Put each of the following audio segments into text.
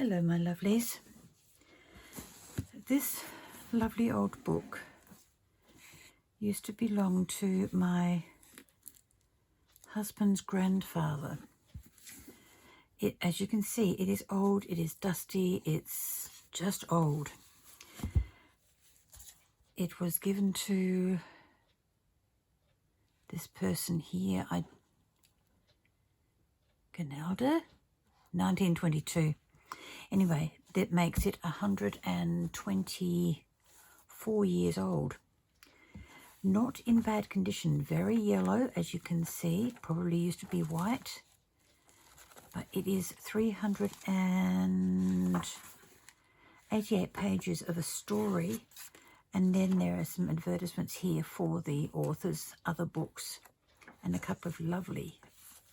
Hello my lovelies. This lovely old book used to belong to my husband's grandfather. As you can see, it is old, it is dusty, it's just old. It was given to this person here, Ganelda, 1922. Anyway, that makes it 124 years old. Not in bad condition, very yellow, as you can see, probably used to be white, but it is 388 pages of a story, and then there are some advertisements here for the author's other books, and a couple of lovely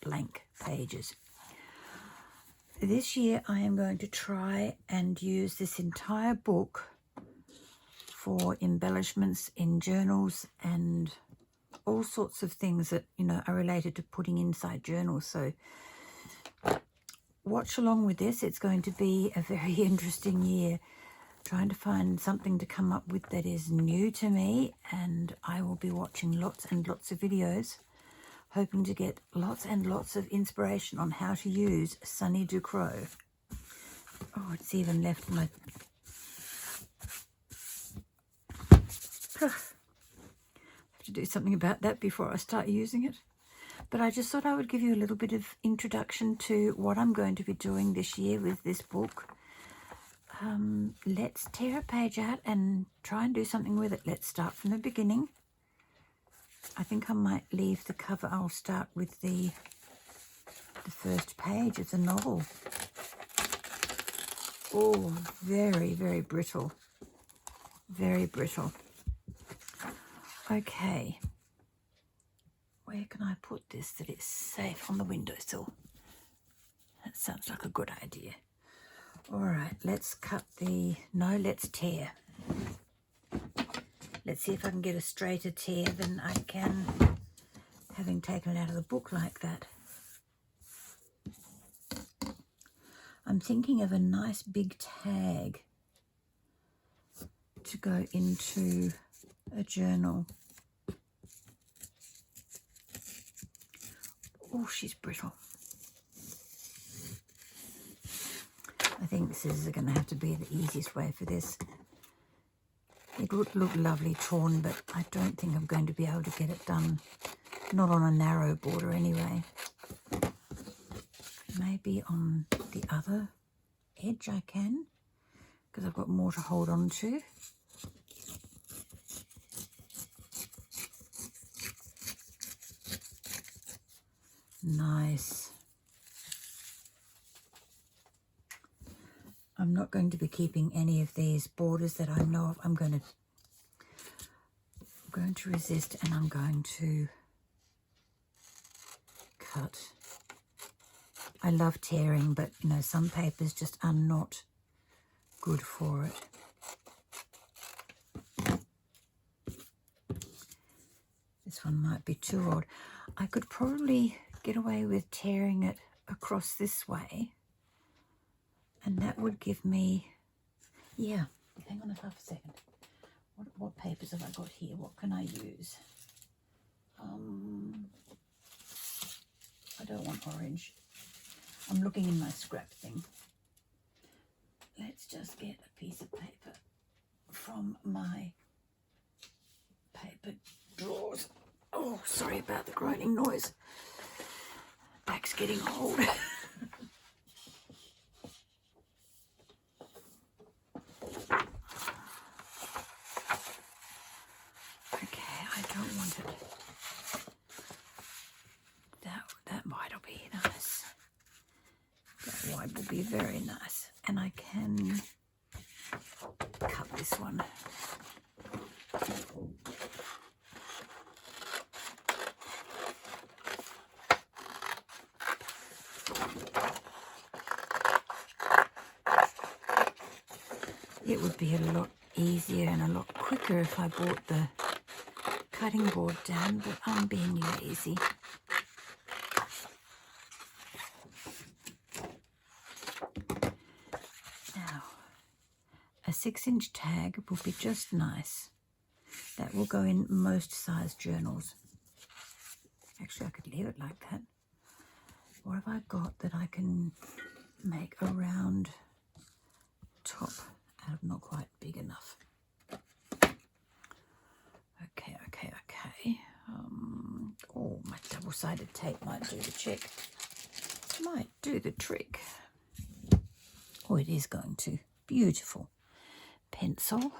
blank pages. This year I am going to try and use this entire book for embellishments in journals and all sorts of things that, are related to putting inside journals. So watch along with this. It's going to be a very interesting year, trying to find something to come up with that is new to me, and I will be watching lots and lots of videos, hoping to get lots and lots of inspiration on how to use Sunny Ducrot. Oh, it's even left my... have to do something about that before I start using it. But I just thought I would give you a little bit of introduction to what I'm going to be doing this year with this book. Let's tear a page out and try and do something with it. Let's start from the beginning. I think I might leave the cover. I'll start with the first page of the novel. Oh, very, very brittle. Very brittle. Okay. Where can I put this that it's safe? On the windowsill. That sounds like a good idea. All right, let's cut the... No, let's tear. Let's see if I can get a straighter tear than I can having taken it out of the book like that. I'm thinking of a nice big tag to go into a journal. Oh, she's brittle. I think scissors are going to have to be the easiest way for this. It would look lovely torn, but I don't think I'm going to be able to get it done. Not on a narrow border anyway. Maybe on the other edge I can, because I've got more to hold on to. Nice. I'm not going to be keeping any of these borders that I know of. I'm going to resist, and I'm going to cut. I love tearing, but some papers just are not good for it. This one might be too old. I could probably get away with tearing it across this way, and that would give me, yeah, hang on half a second. What papers have I got here? What can I use? I don't want orange. I'm looking in my scrap thing. Let's just get a piece of paper from my paper drawers. Oh, sorry about the groaning noise. Back's getting old. Okay, I don't want it. That white will be nice. That white will be very nice. And I can cut this one. It would be a lot easier and a lot quicker if I brought the cutting board down, but I'm being lazy. A 6-inch tag will be just nice. That will go in most size journals. Actually, I could leave it like that. What have I got that I can make a round top out of? Not quite big enough. Okay. Oh, my double-sided tape might do the trick. Might do the trick. Oh, it is going to. Beautiful. Pencil.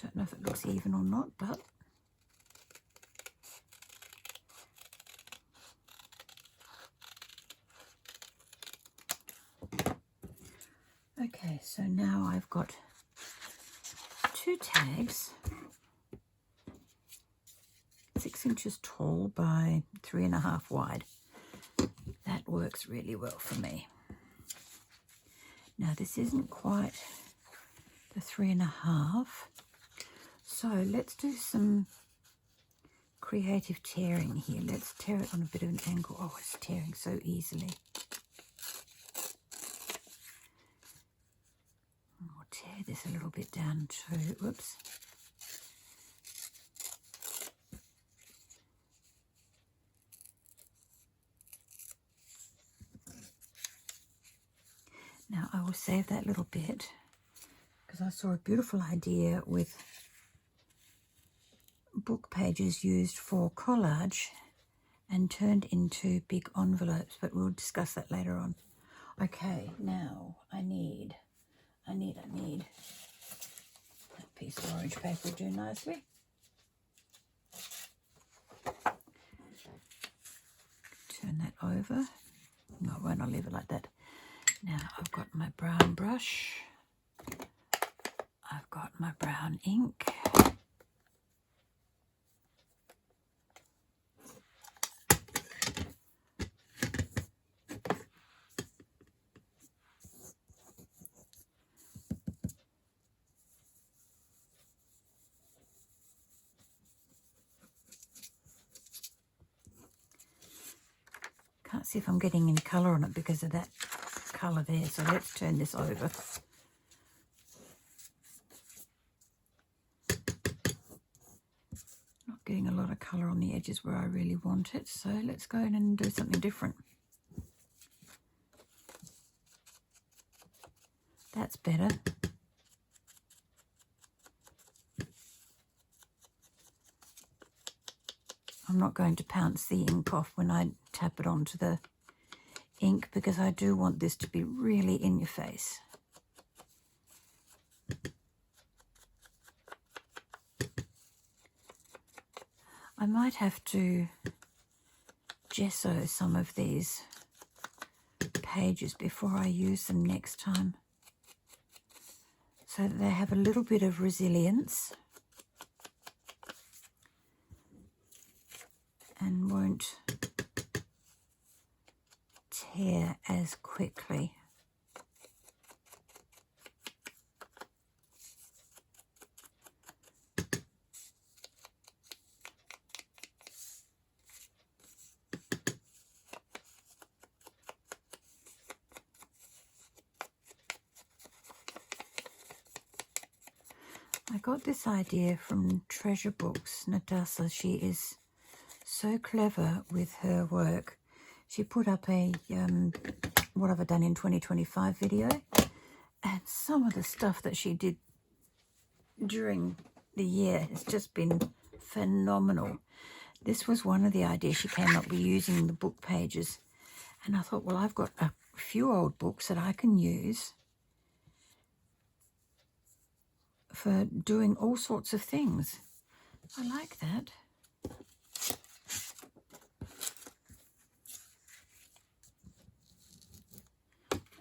Don't know if it looks even or not, but okay, so now I've got 2 tags, 6 inches tall by 3.5 wide. That works really well for me. Now this isn't quite the 3.5, so let's do some creative tearing here. Let's tear it on a bit of an angle. Oh, it's tearing so easily. We'll tear this a little bit down too. Whoops. Now I will save that little bit because I saw a beautiful idea with book pages used for collage and turned into big envelopes, but we'll discuss that later on. Okay, now I need that piece of orange paper will do nicely. Turn that over. No, I won't. I'll leave it like that. Now I've got my brown brush. I've got my brown ink. Can't see if I'm getting any colour on it because of that colour there, so let's turn this over. Not getting a lot of colour on the edges where I really want it, so let's go in and do something different. That's better. I'm not going to pounce the ink off when I tap it onto the ink because I do want this to be really in your face. I might have to gesso some of these pages before I use them next time so that they have a little bit of resilience and won't tear as quickly. I got this idea from Treasure Books. Natasha, she is so clever with her work. She put up a what have I done in 2025 video, and some of the stuff that she did during the year has just been phenomenal. This was one of the ideas she came up with, using the book pages, and I thought, well, I've got a few old books that I can use for doing all sorts of things. I like that.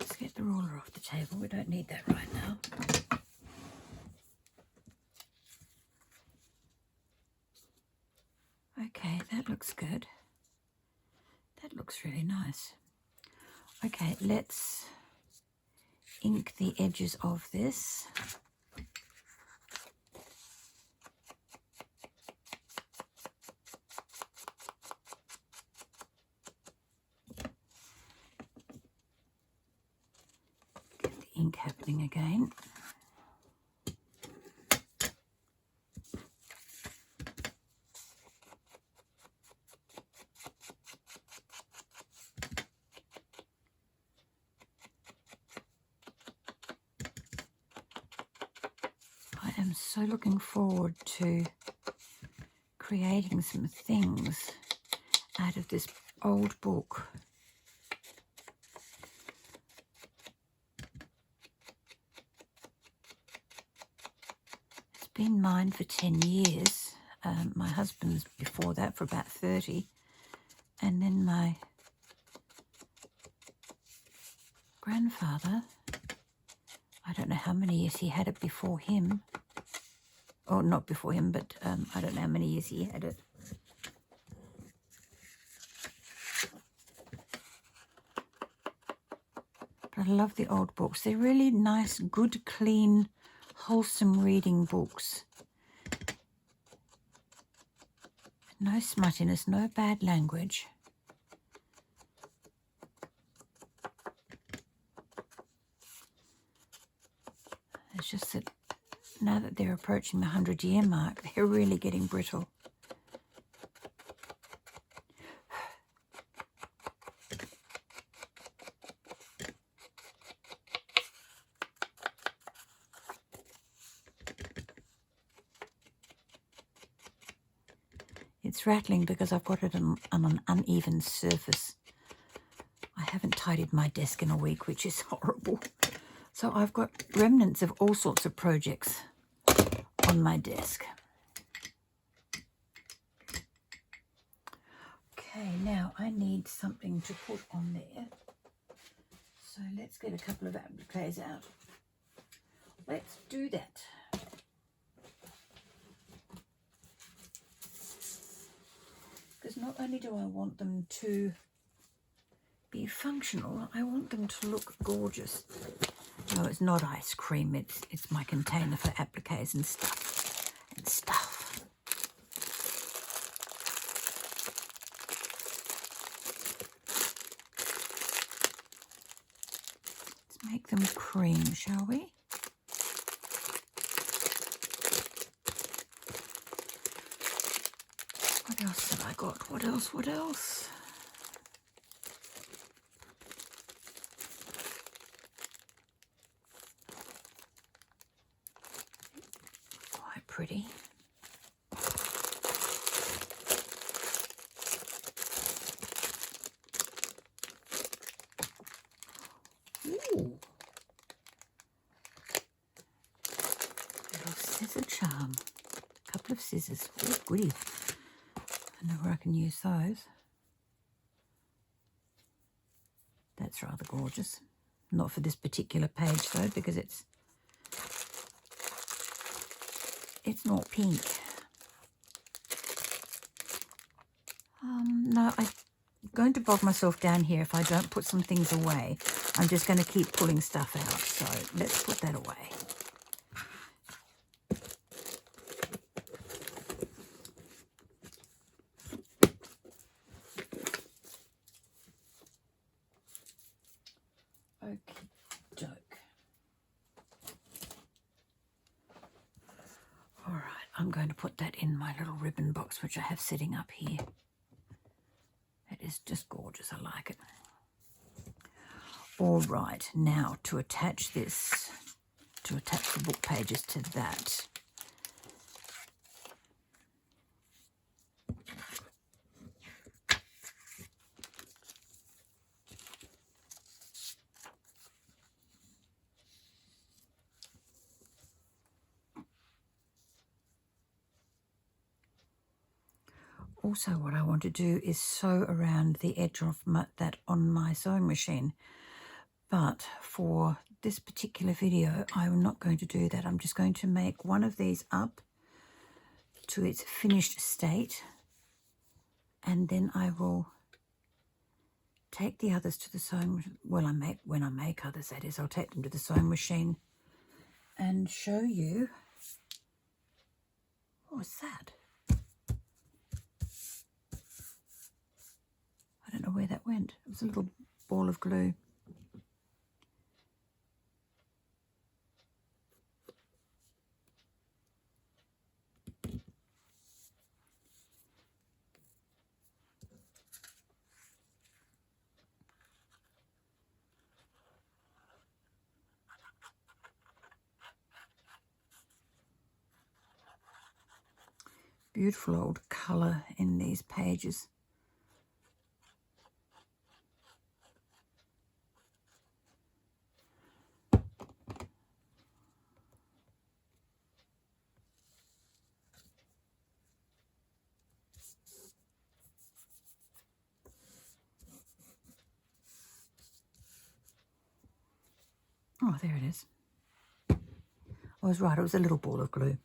Let's get the ruler off the table. We don't need that right now. Okay, that looks good. That looks really nice. Okay, let's ink the edges of this. ink happening again. I am so looking forward to creating some things out of this old book. It's been mine for 10 years. My husband's before that for about 30. And then my grandfather, I don't know how many years he had it before him. Or not before him, but I don't know how many years he had it. But I love the old books. They're really nice, good, clean, wholesome reading books. No smuttiness, no bad language. It's just that now that they're approaching the 100-year mark, they're really getting brittle. It's rattling because I've got it on an uneven surface. I haven't tidied my desk in a week, which is horrible. So I've got remnants of all sorts of projects on my desk. Okay, now I need something to put on there. So let's get a couple of appliques out. Let's do that. Because not only do I want them to be functional, I want them to look gorgeous. No, it's not ice cream. It's my container for appliques and stuff. Let's make them cream, shall we? What else have I got? What else? What else? Quite pretty. Ooh. Little scissor charm. A couple of scissors. Oh, goody. I know where I can use those. That's rather gorgeous. Not for this particular page though, because it's not pink. No, I'm going to bog myself down here if I don't put some things away. I'm just going to keep pulling stuff out, so let's put that away. Okey-doke. All right, I'm going to put that in my little ribbon box, which I have sitting up here. It is just gorgeous. I like it. All right, now to attach this, to attach the book pages to that. Also, what I want to do is sew around the edge of that on my sewing machine. But for this particular video, I'm not going to do that. I'm just going to make one of these up to its finished state. And then I will take the others to the sewing machine. Well, when I make others, that is, I'll take them to the sewing machine and show you. What's that? I don't know where that went. It was a little ball of glue. Beautiful old colour in these pages. Oh, there it is. I was right, it was a little ball of glue.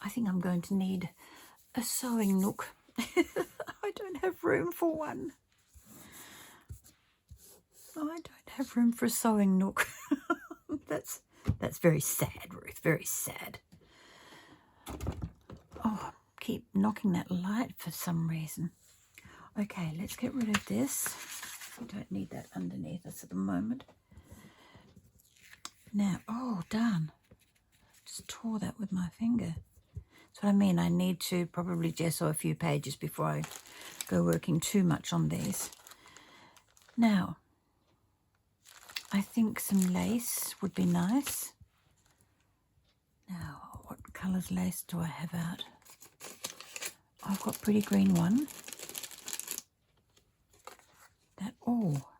I think I'm going to need a sewing nook. I don't have room for one. I don't have room for a sewing nook. That's very sad, Ruth, very sad. Oh, keep knocking that light for some reason. Okay, let's get rid of this. We don't need that underneath us at the moment. Now, oh, darn. Just tore that with my finger. That's what I mean. I need to probably gesso a few pages before I go working too much on these. Now, I think some lace would be nice. Now, what colours lace do I have out? I've got pretty green one.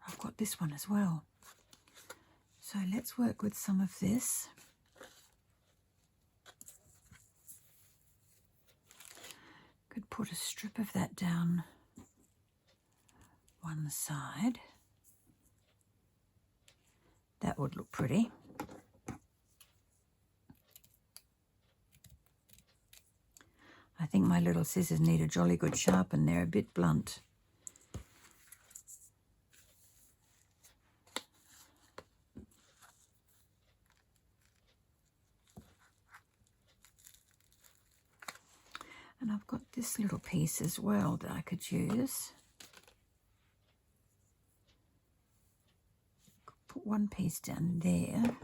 I've got this one as well. So let's work with some of this. Could put a strip of that down one side. That would look pretty. I think my little scissors need a jolly good sharpen. They're a bit blunt. And I've got this little piece as well that I could use. Put one piece down there.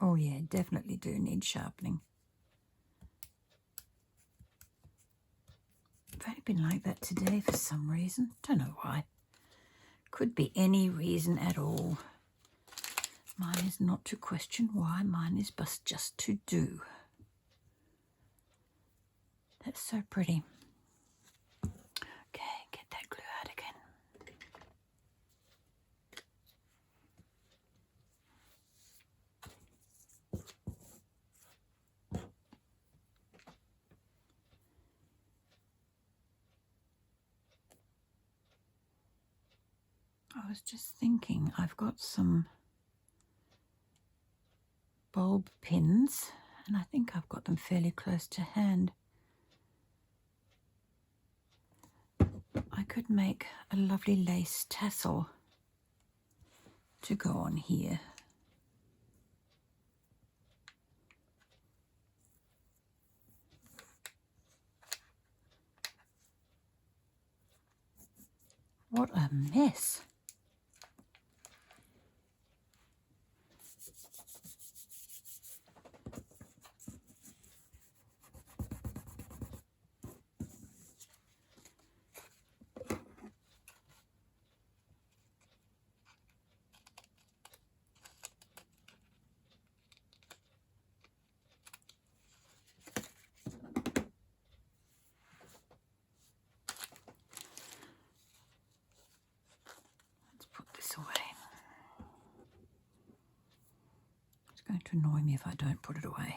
Oh yeah, definitely do need sharpening. I've only been like that today for some reason. Don't know why. Could be any reason at all. Mine is not to question why, mine is just to do. That's so pretty. Okay, get that glue out again. I was just thinking, I've got some bulb pins, and I think I've got them fairly close to hand. I could make a lovely lace tassel to go on here. What a mess. It's going to annoy me if I don't put it away.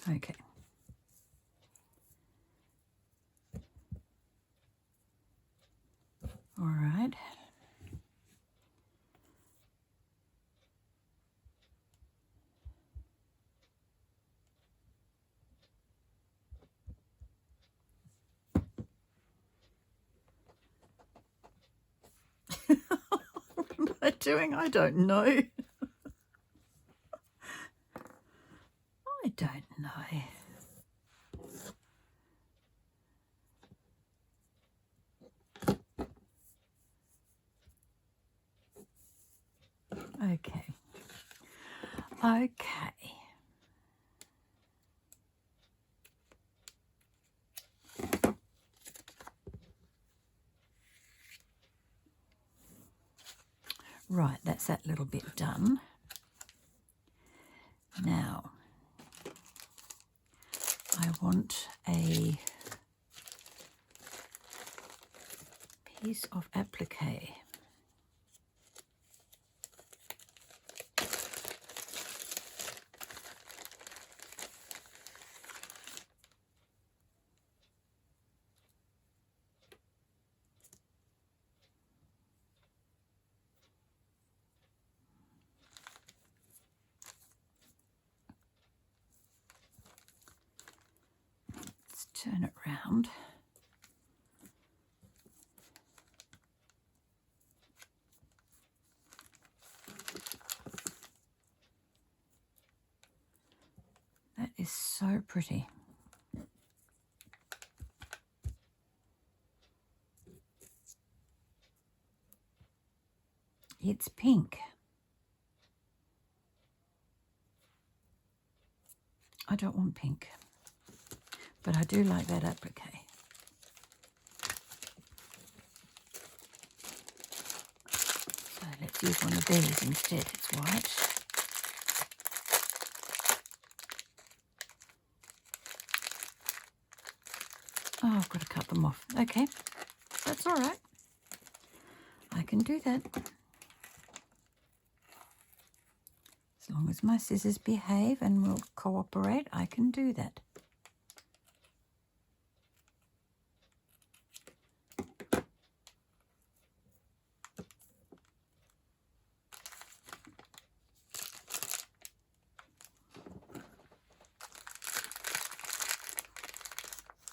Okay. All right, doing? I don't know. I don't know. Okay. Okay. Right, that's that little bit done. Now, I want a piece of applique. Let's turn it round. That is so pretty. It's pink. I don't want pink, but I do like that applique. So let's use one of these instead. It's white. Oh, I've got to cut them off. Okay, that's all right. I can do that. As long as my scissors behave and will cooperate, I can do that.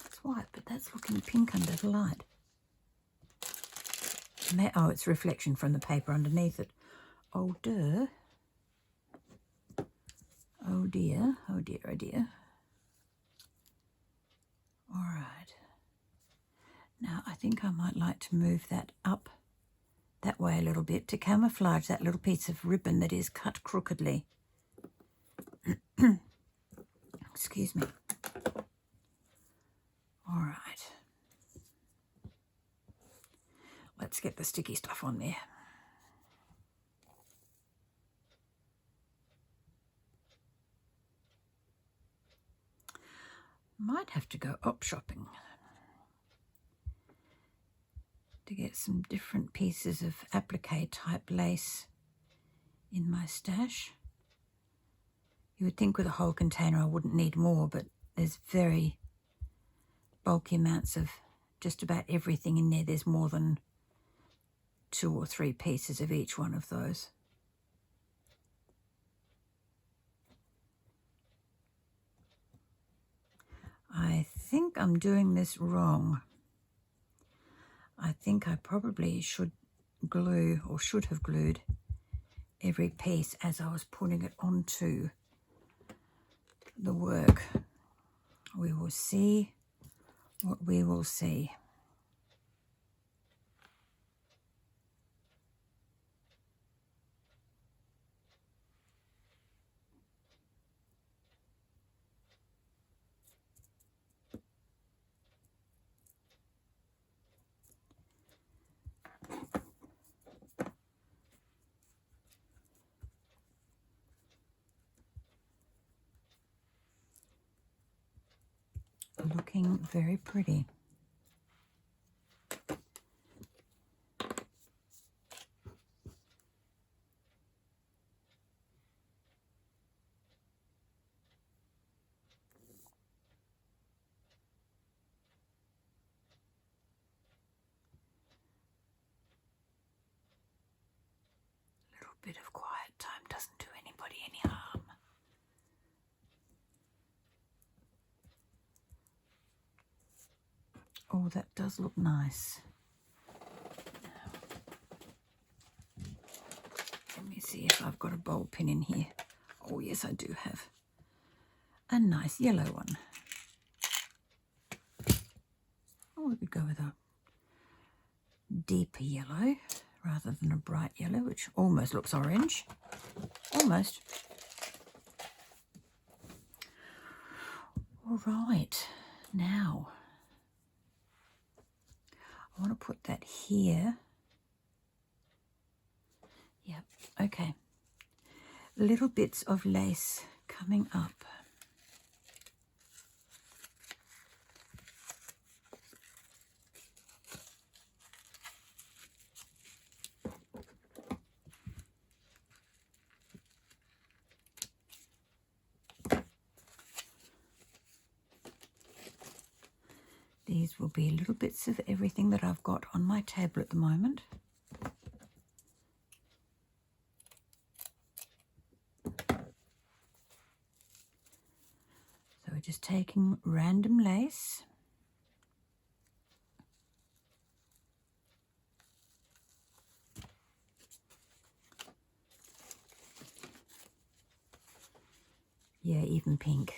It's white, but that's looking pink under the light. Oh, it's reflection from the paper underneath it. Oh, duh. Oh, dear. Oh, dear. Oh, dear. All right. Now, I think I might like to move that up that way a little bit to camouflage that little piece of ribbon that is cut crookedly. Excuse me. All right. Let's get the sticky stuff on there. Might have to go op shopping to get some different pieces of applique type lace in my stash. You would think with a whole container I wouldn't need more, but there's very bulky amounts of just about everything in there. There's more than 2 or 3 pieces of each one of those. I think I'm doing this wrong. I think I probably should glue, or should have glued, every piece as I was putting it onto the work. We will see what we will see. Looking very pretty. A little bit of quiet time doesn't do anybody any harm. Oh, that does look nice. Let's see if I've got a bold pen in here. Oh, yes, I do have a nice yellow one. Oh, we could go with a deeper yellow rather than a bright yellow, which almost looks orange. Almost. All right, now I want to put that here. Yep, okay. Little bits of lace coming up. These will be little bits of everything that I've got on my table at the moment. So we're just taking random lace. Yeah, even pink.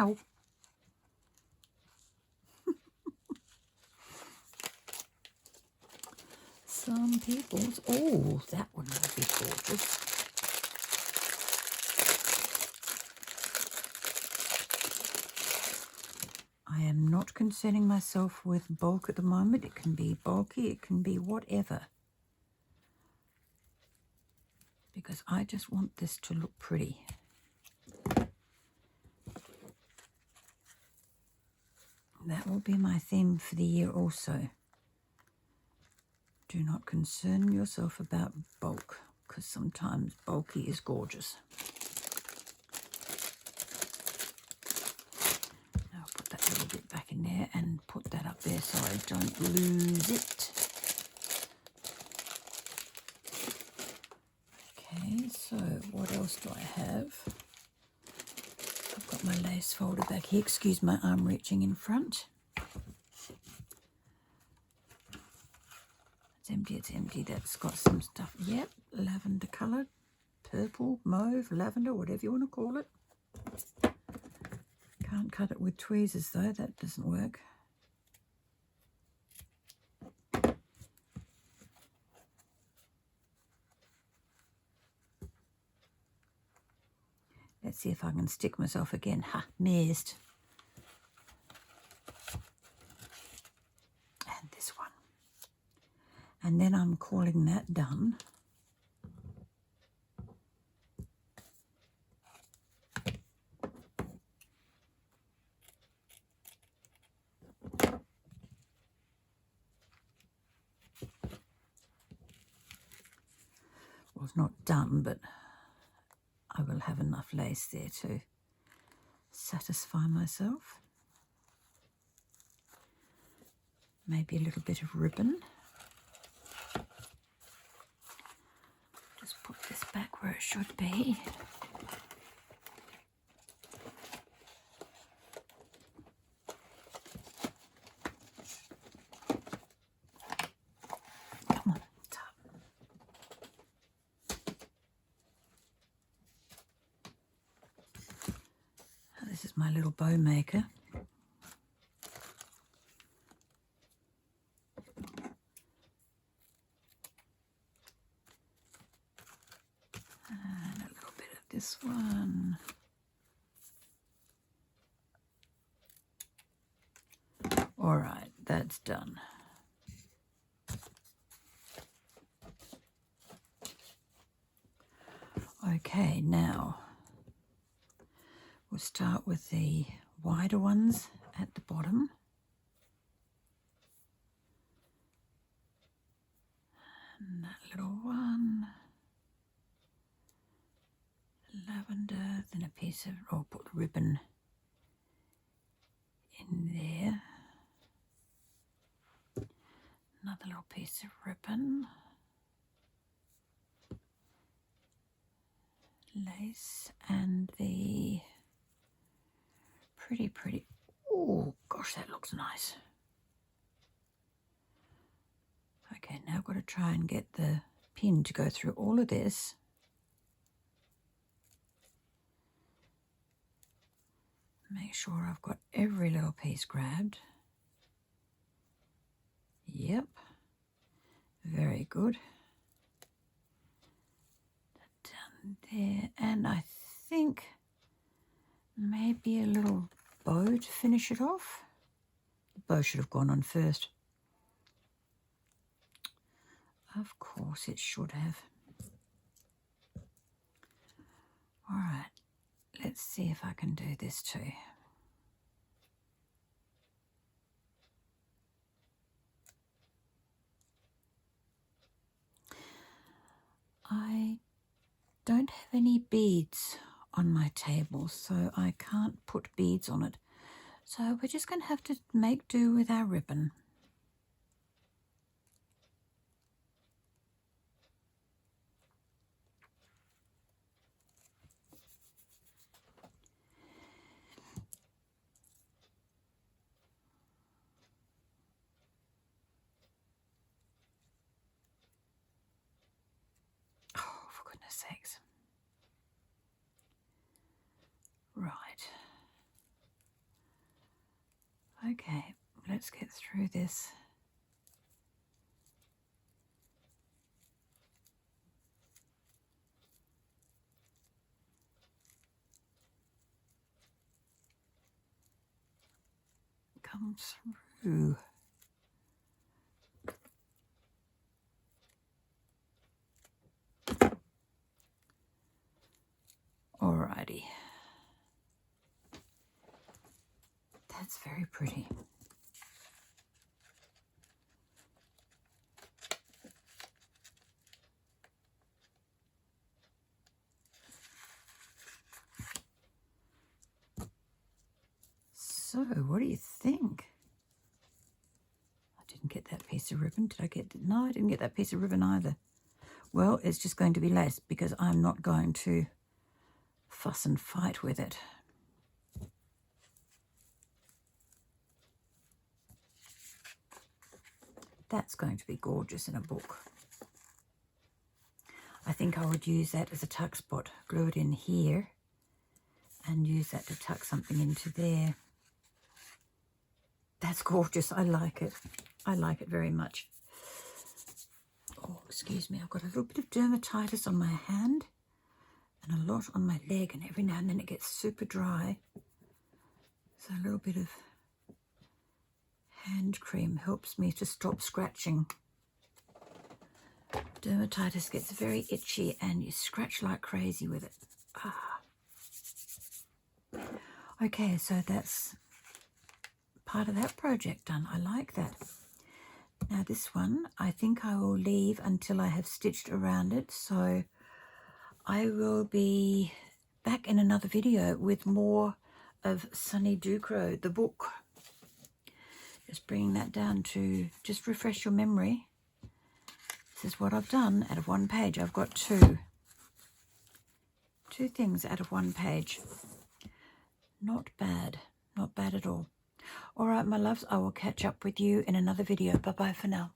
Ow. Some people's... Oh, that one would be gorgeous. I am not concerning myself with bulk at the moment. It can be bulky, it can be whatever. Because I just want this to look pretty. That will be my theme for the year also. Do not concern yourself about bulk, because sometimes bulky is gorgeous. Now I'll put that little bit back in there and put that up there so I don't lose it. Okay, so what else do I have? I've got my lace folder back here. Excuse my arm reaching in front. It's empty, it's empty. That's got some stuff. Yep, lavender coloured, purple, mauve, lavender, whatever you want to call it. Can't cut it with tweezers though, that doesn't work. Let's see if I can stick myself again. Ha, missed. And this one. And then I'm calling that done. Well, it's not done, but I will have enough lace there to satisfy myself. Maybe a little bit of ribbon. Just put this back where it should be. Come on, top. This is my little bow maker. And a little bit of this one. All right, that's done. Okay, now we'll start with the wider ones at the bottom. And that little one. Lavender, then a piece of, or put the ribbon in there. Another little piece of ribbon. lace and the pretty, oh gosh, that looks nice. Okay, now I've got to try and get the pin to go through all of this. Make sure I've got every little piece grabbed. Yep, very good. Down there, and I think maybe a little bow to finish it off. The bow should have gone on first. Of course it should have. All right, let's see if I can do this too. I don't have any beads on my table, so I can't put beads on it. So we're just going to have to make do with our ribbon. Oh, for goodness sakes. Right. Okay, let's get through this. Come through. Alrighty. That's very pretty. So, what do you think? I didn't get that piece of ribbon. Did I get... No, I didn't get that piece of ribbon either. Well, it's just going to be lace because I'm not going to fuss and fight with it. That's going to be gorgeous in a book. I think I would use that as a tuck spot. Glue it in here and use that to tuck something into there. That's gorgeous. I like it. I like it very much. Oh, excuse me. I've got a little bit of dermatitis on my hand and a lot on my leg, and every now and then it gets super dry. So a little bit of hand cream helps me to stop scratching. Dermatitis gets very itchy and you scratch like crazy with it. Ah. Okay, so that's part of that project done. I like that. Now this one, I think I will leave until I have stitched around it. So I will be back in another video with more of Sunny Ducrot, the book. Just bringing that down to just refresh your memory. This is what I've done out of one page. I've got two things out of one page. Not bad. Not bad at all. All right, my loves, I will catch up with you in another video. Bye-bye for now.